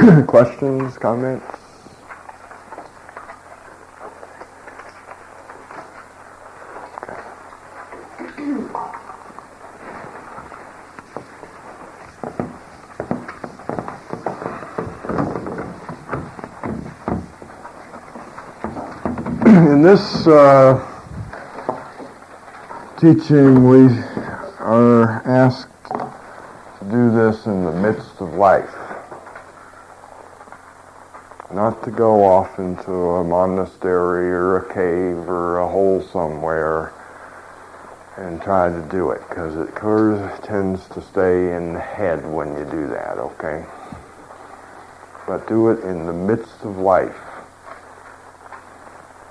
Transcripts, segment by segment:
Questions, comments? In this teaching, we are asked to do this in the midst of life. Not to go off into a monastery or a cave or a hole somewhere and try to do it, because it tends to stay in the head when you do that, okay? But do it in the midst of life.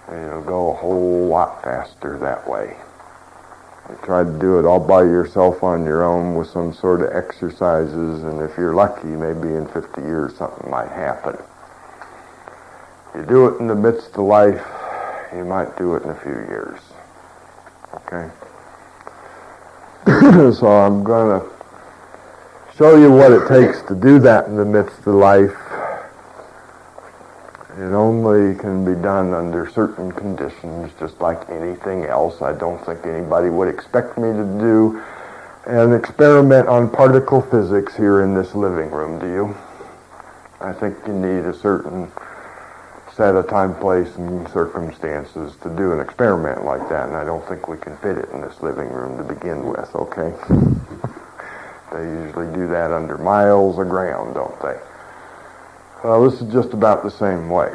And you'll go a whole lot faster that way. You try to do it all by yourself on your own with some sort of exercises, and if you're lucky, maybe in 50 years something might happen. You do it in the midst of life, you might do it in a few years. Okay? So I'm going to show you what it takes to do that in the midst of life. It only can be done under certain conditions, just like anything else. I don't think anybody would expect me to do an experiment on particle physics here in this living room, do you? I think you need a certain set of time, place, and circumstances to do an experiment like that, and I don't think we can fit it in this living room to begin with, okay? They usually do that under miles of ground, don't they? Well, this is just about the same way.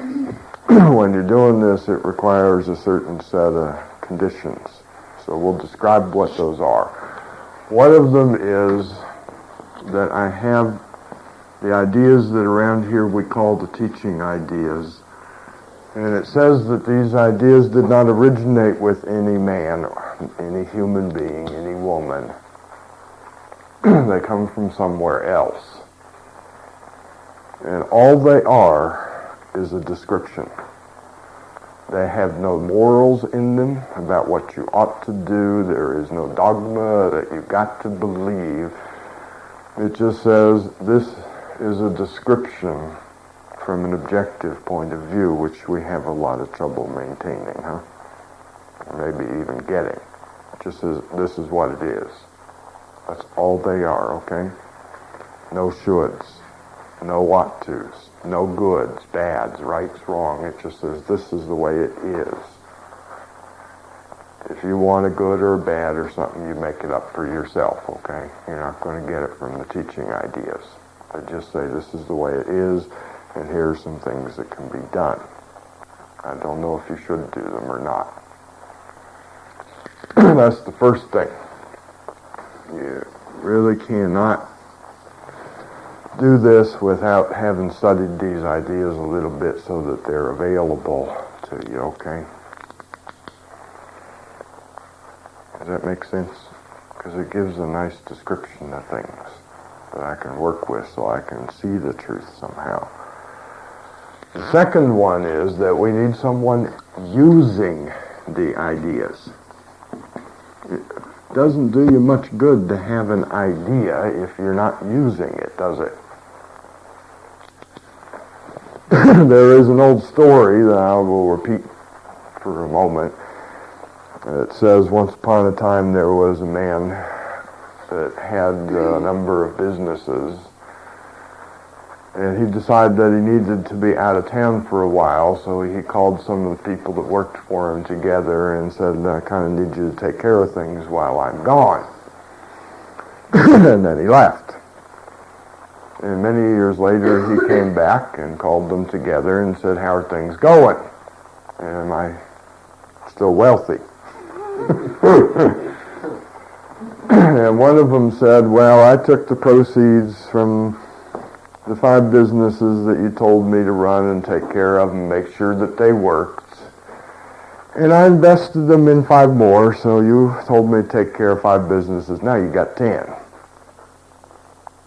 When you're doing this, it requires a certain set of conditions. So we'll describe what those are. One of them is that I have the ideas that around here we call the teaching ideas. And it says that these ideas did not originate with any man, or any human being, any woman. They come from somewhere else. And all they are is a description. They have no morals in them about what you ought to do. There is no dogma that you've got to believe. It just says this is a description from an objective point of view, which we have a lot of trouble maintaining, huh? Or maybe even getting. It just says this is what it is. That's all they are, okay? No shoulds. No ought tos, no goods, bads, rights, wrong. It just says this is the way it is. If you want a good or a bad or something, you make it up for yourself, okay? You're not going to get it from the teaching ideas. They just say this is the way it is, and here are some things that can be done. I don't know if you should do them or not. That's the first thing. You really cannot do this without having studied these ideas a little bit so that they're available to you, okay? Does that make sense? Because it gives a nice description of things that I can work with so I can see the truth somehow. The second one is that we need someone using the ideas. It doesn't do you much good to have an idea if you're not using it, does it? There is an old story that I will repeat for a moment. It says once upon a time there was a man that had a number of businesses, and he decided that he needed to be out of town for a while, so he called some of the people that worked for him together and said, I kind of need you to take care of things while I'm gone. And then he left. And many years later, he came back and called them together and said, how are things going? Am I still wealthy? And one of them said, well, I took the proceeds from the 5 businesses that you told me to run and take care of and make sure that they worked. And I invested them in 5 more, so you told me to take care of 5 businesses. Now you got 10.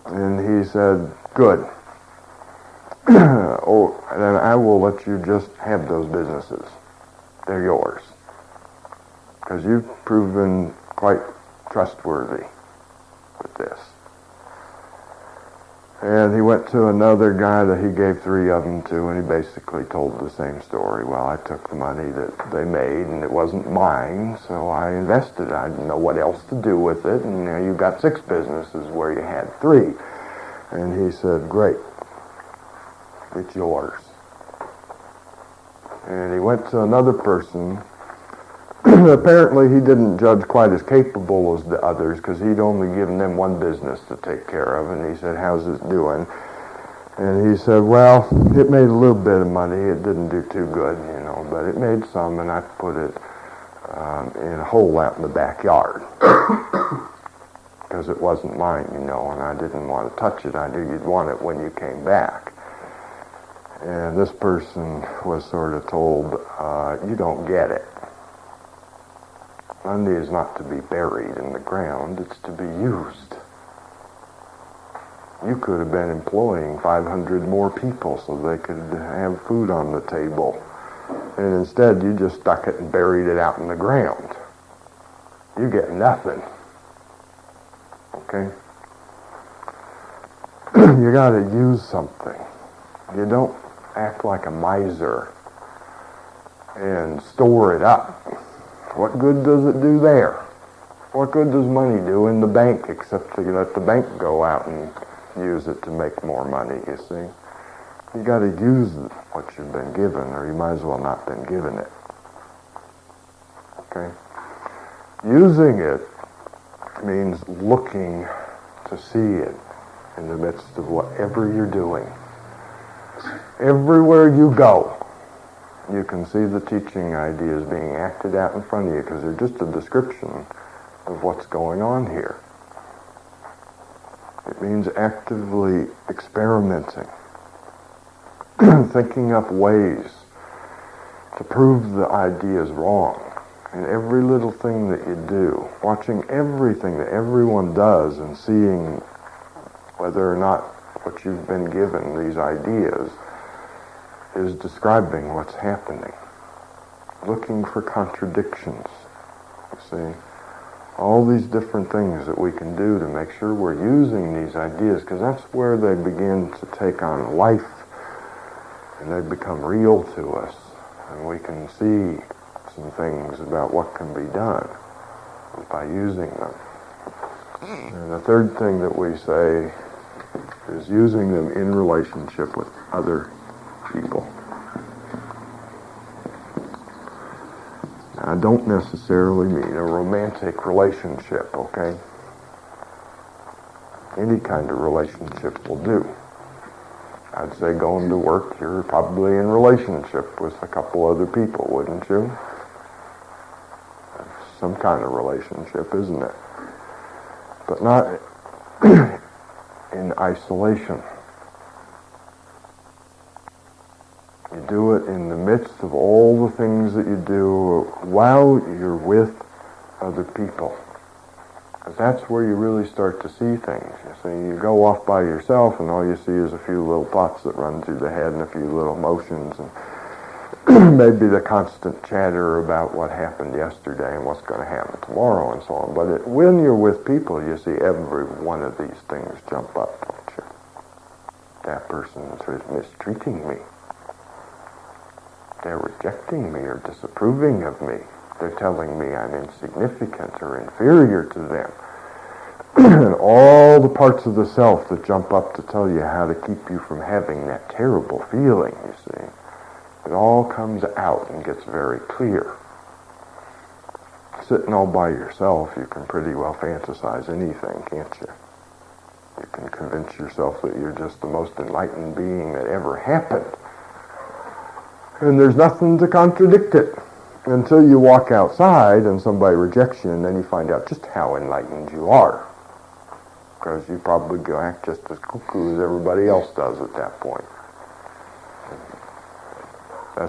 And he said, good. Oh, then I will let you just have those businesses. They're yours. Because you've proven quite trustworthy with this. And he went to another guy that he gave 3 of them to, and he basically told the same story. Well, I took the money that they made, and it wasn't mine, so I invested. I didn't know what else to do with it, and now you've got 6 businesses where you had 3. And he said, great, it's yours. And he went to another person. Apparently he didn't judge quite as capable as the others, because he'd only given them 1 business to take care of, and he said, how's it doing? And he said, well, it made a little bit of money. It didn't do too good, but it made some, and I put it in a hole out in the backyard because it wasn't mine, and I didn't want to touch it. I knew you'd want it when you came back. And this person was sort of told, you don't get it. Money is not to be buried in the ground, it's to be used. You could have been employing 500 more people so they could have food on the table. And instead, you just stuck it and buried it out in the ground. You get nothing. Okay? You got to use something. You don't act like a miser and store it up. What good does it do there? What good does money do in the bank except to let the bank go out and use it to make more money, you see? You got to use what you've been given, or you might as well not been given it. Okay? Using it means looking to see it in the midst of whatever you're doing. Everywhere you go, you can see the teaching ideas being acted out in front of you, because they're just a description of what's going on here. It means actively experimenting, thinking up ways to prove the ideas wrong. And every little thing that you do, watching everything that everyone does and seeing whether or not what you've been given, these ideas, is describing what's happening. Looking for contradictions. You see? All these different things that we can do to make sure we're using these ideas, because that's where they begin to take on life and they become real to us. And we can see some things about what can be done by using them. And the third thing that we say is using them in relationship with other people. I don't necessarily mean a romantic relationship, okay? Any kind of relationship will do. I'd say going to work, you're probably in relationship with a couple other people, wouldn't you? That's some kind of relationship, isn't it? But not in isolation. You do it in the midst of all the things that you do while you're with other people. Because that's where you really start to see things. You see, you go off by yourself and all you see is a few little thoughts that run through the head and a few little emotions and maybe the constant chatter about what happened yesterday and what's going to happen tomorrow and so on. But when you're with people, you see every one of these things jump up, don't you? That person is mistreating me. They're rejecting me or disapproving of me. They're telling me I'm insignificant or inferior to them. And all the parts of the self that jump up to tell you how to keep you from having that terrible feeling, you see. It all comes out and gets very clear. Sitting all by yourself, you can pretty well fantasize anything, can't you? You can convince yourself that you're just the most enlightened being that ever happened. And there's nothing to contradict it until you walk outside and somebody rejects you, and then you find out just how enlightened you are. Because you probably go act just as cuckoo as everybody else does at that point. I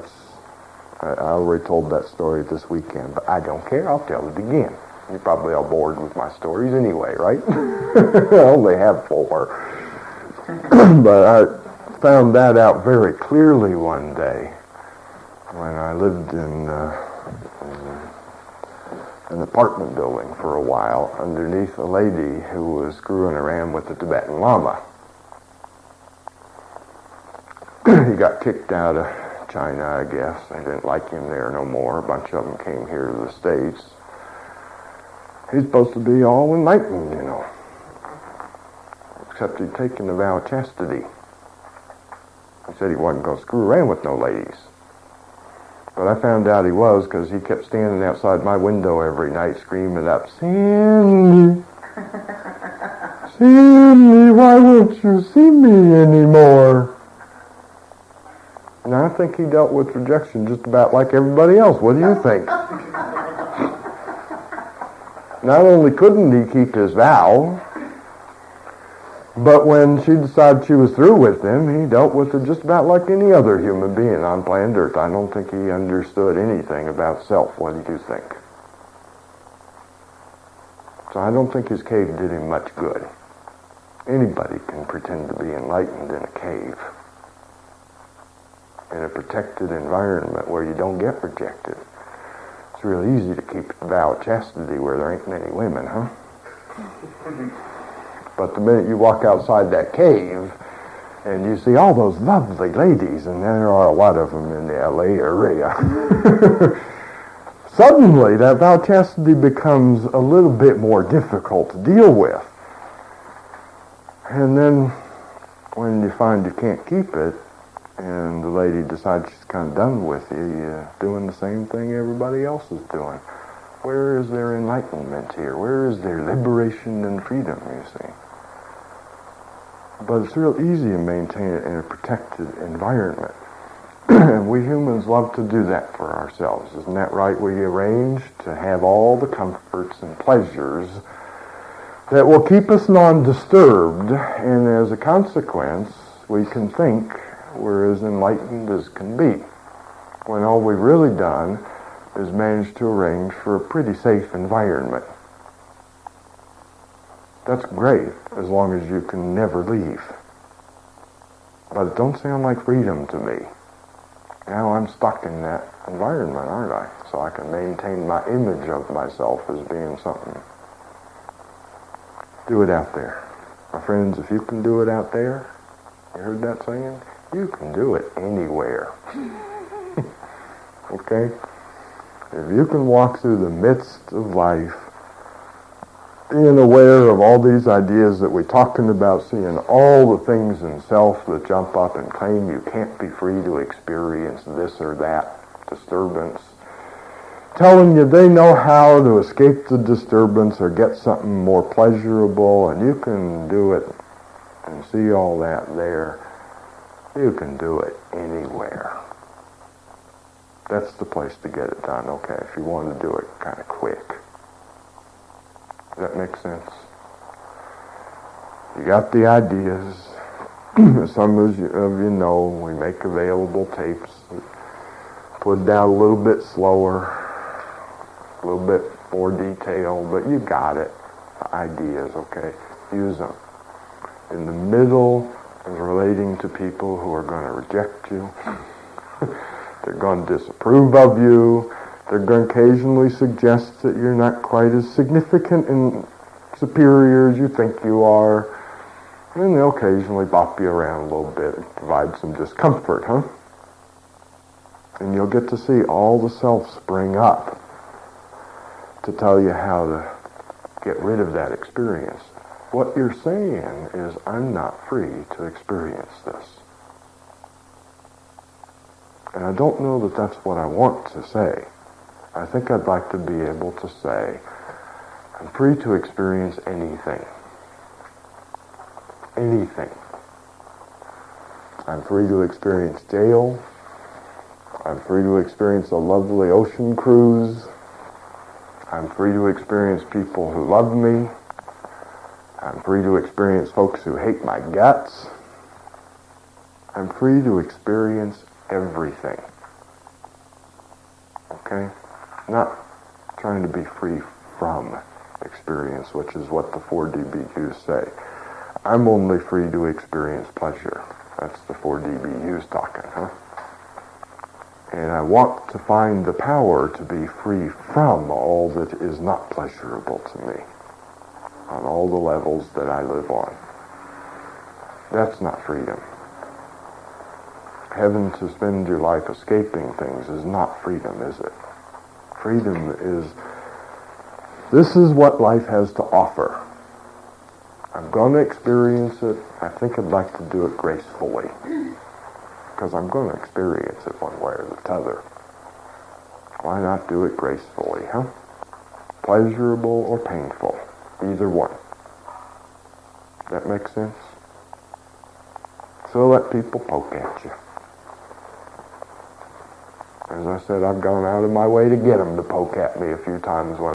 already told that story this weekend, but I don't care, I'll tell it again. You're probably all bored with my stories anyway, right? I only have 4. But I found that out very clearly one day when I lived in an apartment building for a while underneath a lady who was screwing around with the Tibetan Lama. he got kicked out of China, I guess. They didn't like him there no more. A bunch of them came here to the States. He's supposed to be all enlightened, you know. Except he'd taken the vow of chastity. He said he wasn't going to screw around with no ladies. But I found out he was because he kept standing outside my window every night screaming up, "Sandy, Sandy, why won't you see me anymore?" And I think he dealt with rejection just about like everybody else. What do you think? Not only couldn't he keep his vow, but when she decided she was through with him, he dealt with it just about like any other human being on planet Earth. I don't think he understood anything about self. What do you think? So I don't think his cave did him much good. Anybody can pretend to be enlightened in a cave, in a protected environment where you don't get rejected. It's really easy to keep the vow of chastity where there ain't many women, huh? But the minute you walk outside that cave and you see all those lovely ladies, and there are a lot of them in the LA area, suddenly that vow of chastity becomes a little bit more difficult to deal with. And then when you find you can't keep it, and the lady decides she's kind of done with you, you're doing the same thing everybody else is doing. Where is their enlightenment here? Where is their liberation and freedom, you see? But it's real easy to maintain it in a protected environment. And we humans love to do that for ourselves. Isn't that right? We arrange to have all the comforts and pleasures that will keep us non-disturbed, and as a consequence, we can think we're as enlightened as can be, when all we've really done is managed to arrange for a pretty safe environment. That's great, as long as you can never leave. But it don't sound like freedom to me. Now I'm stuck in that environment, aren't I? So I can maintain my image of myself as being something. Do it out there. My friends, if you can do it out there, you heard that saying? You can do it anywhere. Okay? If you can walk through the midst of life, being aware of all these ideas that we're talking about, seeing all the things in self that jump up and claim you can't be free to experience this or that disturbance, telling you they know how to escape the disturbance or get something more pleasurable, and you can do it and see all that there. You can do it anywhere. That's the place to get it done, okay, if you want to do it kind of quick. Does that make sense? You got the ideas. Some of you know, we make available tapes. Put it down a little bit slower, a little bit more detailed, but you got it. The ideas, okay? Use them. In the middle is relating to people who are going to reject you. They're going to disapprove of you. They're going to occasionally suggest that you're not quite as significant and superior as you think you are. And they'll occasionally bop you around a little bit and provide some discomfort, huh? And you'll get to see all the self spring up to tell you how to get rid of that experience. What you're saying is, I'm not free to experience this. And I don't know that that's what I want to say. I think I'd like to be able to say, I'm free to experience anything. Anything. I'm free to experience jail. I'm free to experience a lovely ocean cruise. I'm free to experience people who love me. I'm free to experience folks who hate my guts. I'm free to experience everything. Okay? Not trying to be free from experience, which is what the 4DBUs say. I'm only free to experience pleasure. That's the 4DBUs talking, huh? And I want to find the power to be free from all that is not pleasurable to me on all the levels that I live on. That's not freedom. having to spend your life escaping things is not freedom, is it? Freedom is, this is what life has to offer. I'm going to experience it. I think I'd like to do it gracefully, because I'm going to experience it one way or the other. Why not do it gracefully, huh? Pleasurable or painful, either one. That makes sense? So let people poke at you. As I said, I've gone out of my way to get them to poke at me a few times when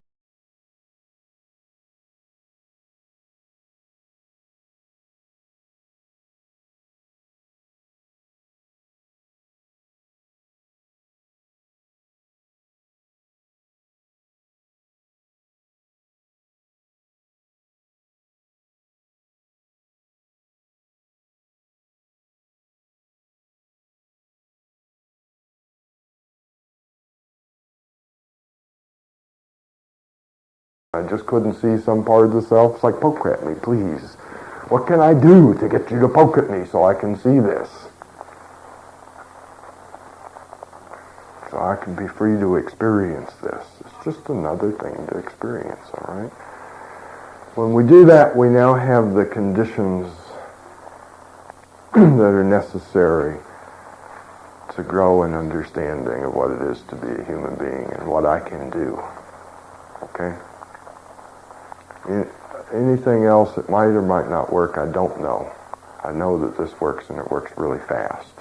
I just couldn't see some part of the self. It's like, poke at me, please. What can I do to get you to poke at me so I can see this? So I can be free to experience this. It's just another thing to experience, all right? When we do that, we now have the conditions that are necessary to grow an understanding of what it is to be a human being and what I can do, okay? Anything else that might or might not work, I don't know. I know that this works, and it works really fast.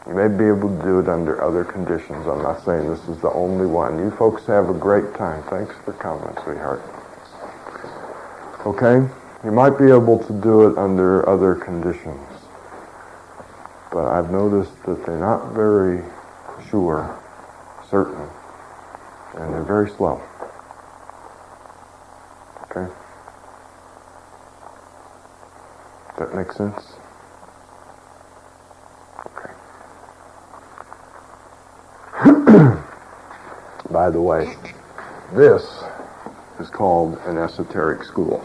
You may be able to do it under other conditions. I'm not saying this is the only one. You folks have a great time. Thanks for coming, sweetheart. Okay? You might be able to do it under other conditions. But I've noticed that they're not very certain, and they're very slow. Okay? That makes sense? Okay. By the way, this is called an esoteric school.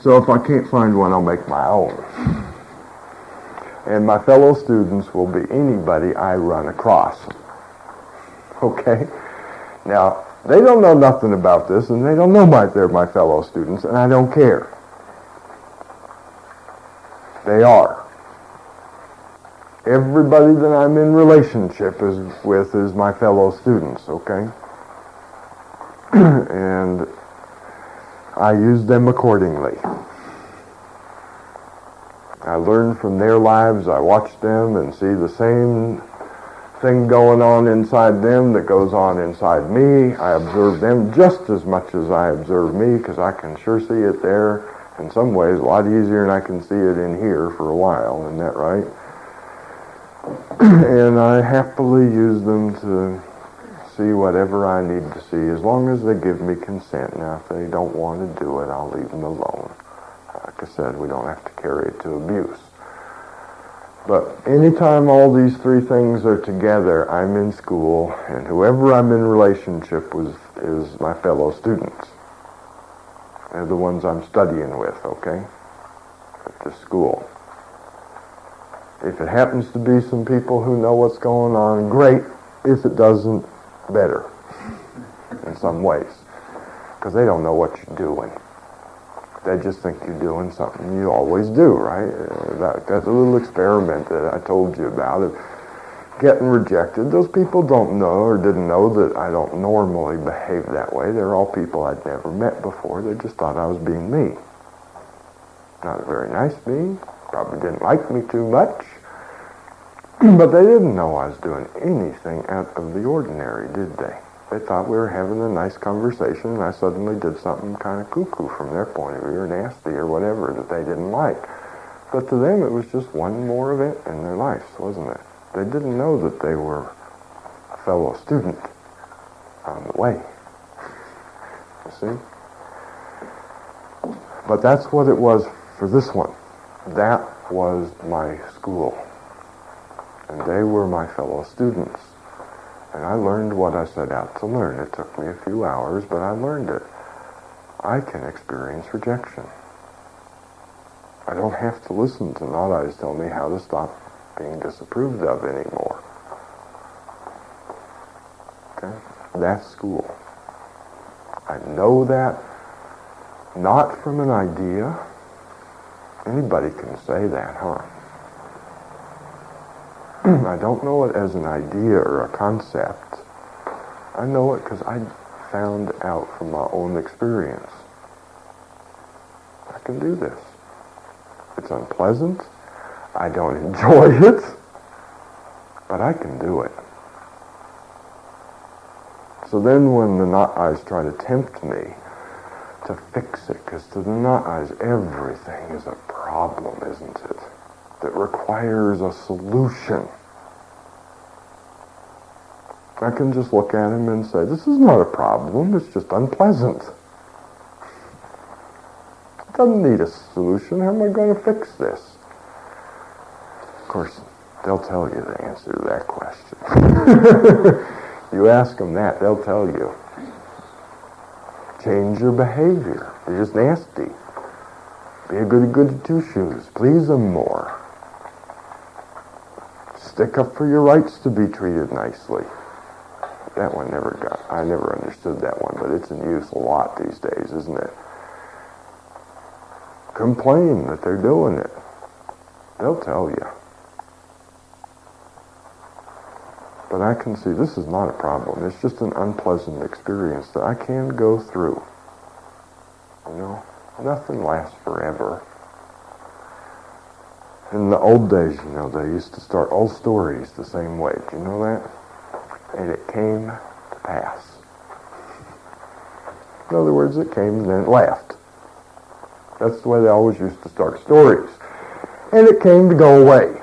So if I can't find one, I'll make my own. And my fellow students will be anybody I run across. Okay? Now, they don't know nothing about this, and they don't know they're my fellow students, and I don't care. They are. Everybody that I'm in relationship with is my fellow students, okay? And I use them accordingly. I learn from their lives. I watch them and see the same thing going on inside them that goes on inside me. I observe them just as much as I observe me, because I can sure see it there in some ways a lot easier than I can see it in here for a while. Isn't that right? And I happily use them to see whatever I need to see, as long as they give me consent. Now, if they don't want to do it, I'll leave them alone. Like I said, we don't have to carry it to abuse. But anytime all these three things are together, I'm in school, and whoever I'm in relationship with is my fellow students. They're the ones I'm studying with, okay, at this school. If it happens to be some people who know what's going on, great. If it doesn't, better in some ways, because they don't know what you're doing. They just think you're doing something you always do, right? That little experiment that I told you about of getting rejected, those people don't know or didn't know that I don't normally behave that way. They're all people I'd never met before. They just thought I was being me. Not a very nice me. Probably didn't like me too much. But they didn't know I was doing anything out of the ordinary, did they? They thought we were having a nice conversation, and I suddenly did something kind of cuckoo from their point of view, or nasty, or whatever, that they didn't like. But to them, it was just one more event in their lives, wasn't it? They didn't know that they were a fellow student on the way. You see? But that's what it was for this one. That was my school. And they were my fellow students. And I learned what I set out to learn. It took me a few hours, but I learned it. I can experience rejection. I don't have to listen to Not Eyes tell me how to stop being disapproved of anymore. Okay? That's school. I know that not from an idea. Anybody can say that, huh? I don't know it as an idea or a concept. I know it because I found out from my own experience. I can do this. It's unpleasant. I don't enjoy it. But I can do it. So then when the Not Eyes try to tempt me to fix it, because to the Not Eyes everything is a problem, isn't it? That requires a solution. I can just look at him and say, this is not a problem, it's just unpleasant. It doesn't need a solution. How am I going to fix this? Of course, they'll tell you the answer to that question. You ask them that, they'll tell you. Change your behavior. You're just nasty. Be a goody-goody two-shoes. Please them more. Stick up for your rights to be treated nicely. That one I never understood that one, but it's in use a lot these days, isn't it? Complain that they're doing it. They'll tell you. But I can see this is not a problem. It's just an unpleasant experience that I can go through. You know, nothing lasts forever. In the old days, you know, they used to start all stories the same way. Do you know that? And it came to pass. In other words, it came and then it left. That's the way they always used to start stories. And it came to go away.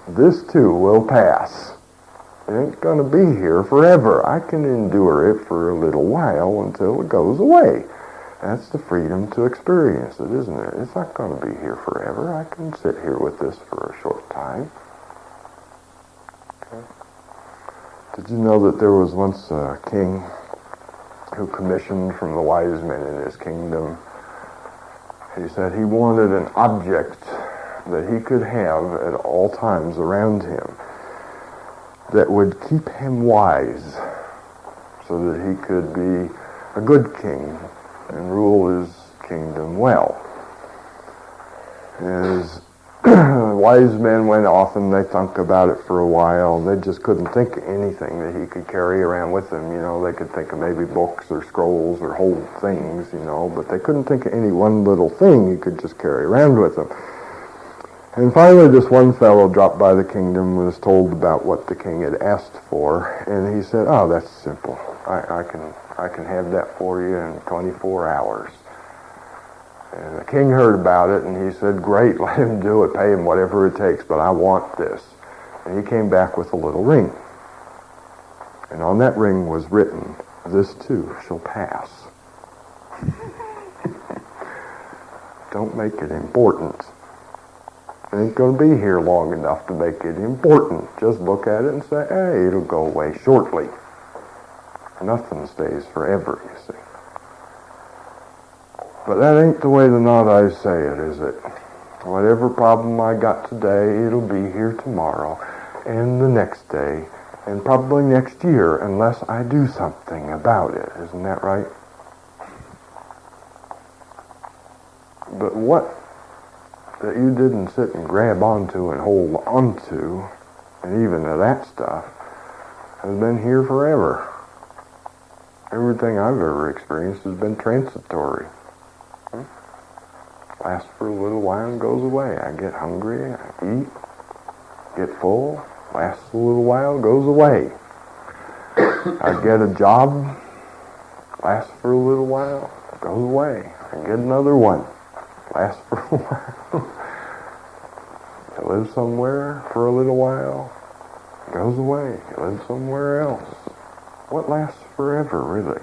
This too will pass. It ain't going to be here forever. I can endure it for a little while until it goes away. That's the freedom to experience it, isn't it? It's not going to be here forever. I can sit here with this for a short time. Okay. Did you know that there was once a king who commissioned from the wise men in his kingdom? He said he wanted an object that he could have at all times around him that would keep him wise so that he could be a good king and rule his kingdom well. His wise men went off and they thunk about it for a while. They just couldn't think of anything that he could carry around with him. You know, they could think of maybe books or scrolls or whole things, you know, but they couldn't think of any one little thing he could just carry around with him. And finally, this one fellow dropped by the kingdom, was told about what the king had asked for, and he said, "Oh, that's simple. I can have that for you in 24 hours." And the king heard about it, and he said, "Great, let him do it. Pay him whatever it takes, but I want this." And he came back with a little ring. And on that ring was written, "This too shall pass." Don't make it important. It ain't going to be here long enough to make it important. Just look at it and say, hey, it'll go away shortly. Nothing stays forever, you see. But that ain't the way the Not Eyes say it, is it? Whatever problem I got today, it'll be here tomorrow, and the next day, and probably next year, unless I do something about it. Isn't that right? But what that you didn't sit and grab onto and hold onto, and even to that stuff, has been here forever. Everything I've ever experienced has been transitory. Lasts for a little while and goes away. I get hungry, I eat, get full, lasts a little while, goes away. I get a job, lasts for a little while, goes away. I get another one, lasts for a while. I live somewhere for a little while, goes away. I live somewhere else. What lasts forever, really?